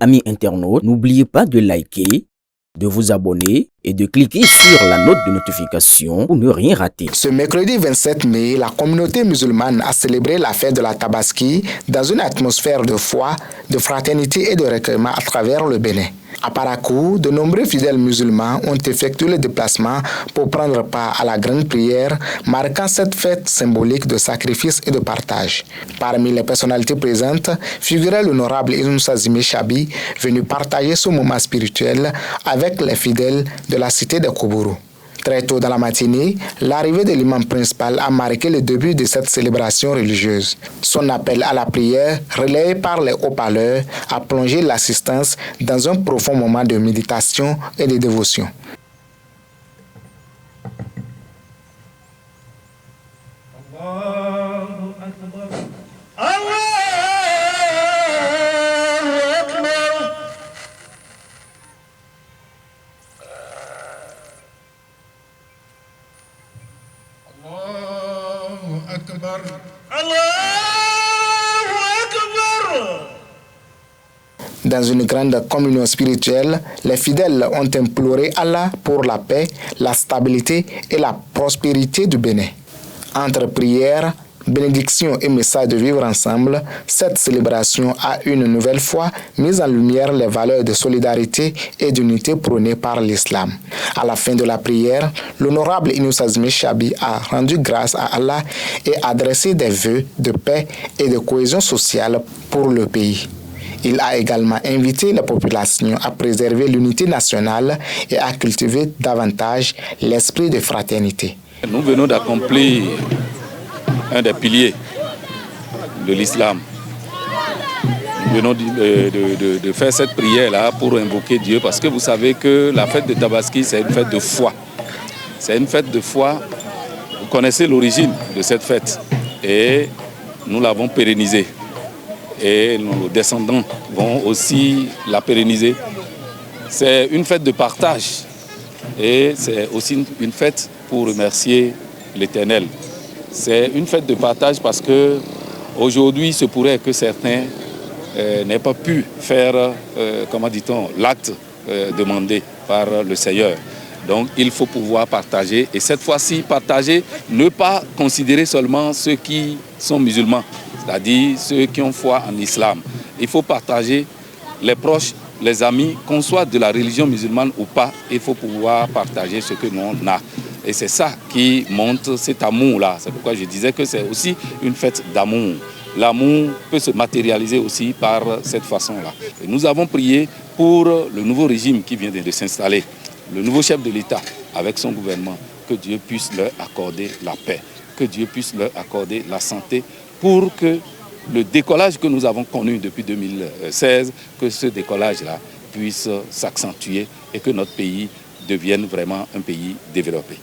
Amis internautes, n'oubliez pas de liker, de vous abonner et de cliquer sur la note de notification pour ne rien rater. Ce mercredi 27 mai, la communauté musulmane a célébré la fête de la Tabaski dans une atmosphère de foi, de fraternité et de recueillement à travers le Bénin. À Parakou, de nombreux fidèles musulmans ont effectué le déplacement pour prendre part à la grande prière, marquant cette fête symbolique de sacrifice et de partage. Parmi les personnalités présentes figurait l'honorable Inoussa Zimé Chabi, venu partager ce moment spirituel avec les fidèles de la cité de Koubourou. Très tôt dans la matinée, l'arrivée de l'imam principal a marqué le début de cette célébration religieuse. Son appel à la prière, relayé par les haut-parleurs, a plongé l'assistance dans un profond moment de méditation et de dévotion. Dans une grande communion spirituelle, les fidèles ont imploré Allah pour la paix, la stabilité et la prospérité du Bénin. Entre prières, bénédictions et messages de vivre ensemble, cette célébration a une nouvelle fois mis en lumière les valeurs de solidarité et d'unité prônées par l'islam. À la fin de la prière, l'honorable Inoussa Zimé Chabi a rendu grâce à Allah et adressé des vœux de paix et de cohésion sociale pour le pays. Il a également invité la population à préserver l'unité nationale et à cultiver davantage l'esprit de fraternité. Nous venons d'accomplir un des piliers de l'islam. Nous venons de faire cette prière-là pour invoquer Dieu parce que vous savez que la fête de Tabaski, c'est une fête de foi. C'est une fête de foi. Vous connaissez l'origine de cette fête et nous l'avons pérennisée. Et nos descendants vont aussi la pérenniser. C'est une fête de partage et c'est aussi une fête pour remercier l'Éternel. C'est une fête de partage parce que aujourd'hui, il se pourrait que certains n'aient pas pu faire, comment dit-on, l'acte demandé par le Seigneur. Donc il faut pouvoir partager et cette fois-ci partager, ne pas considérer seulement ceux qui sont musulmans, c'est-à-dire ceux qui ont foi en islam. Il faut partager les proches, les amis, qu'on soit de la religion musulmane ou pas, il faut pouvoir partager ce que nous on a. Et c'est ça qui montre cet amour-là. C'est pourquoi je disais que c'est aussi une fête d'amour. L'amour peut se matérialiser aussi par cette façon-là. Et nous avons prié pour le nouveau régime qui vient de s'installer, le nouveau chef de l'État avec son gouvernement, que Dieu puisse leur accorder la paix, que Dieu puisse leur accorder la santé pour que le décollage que nous avons connu depuis 2016, que ce décollage-là puisse s'accentuer et que notre pays devienne vraiment un pays développé.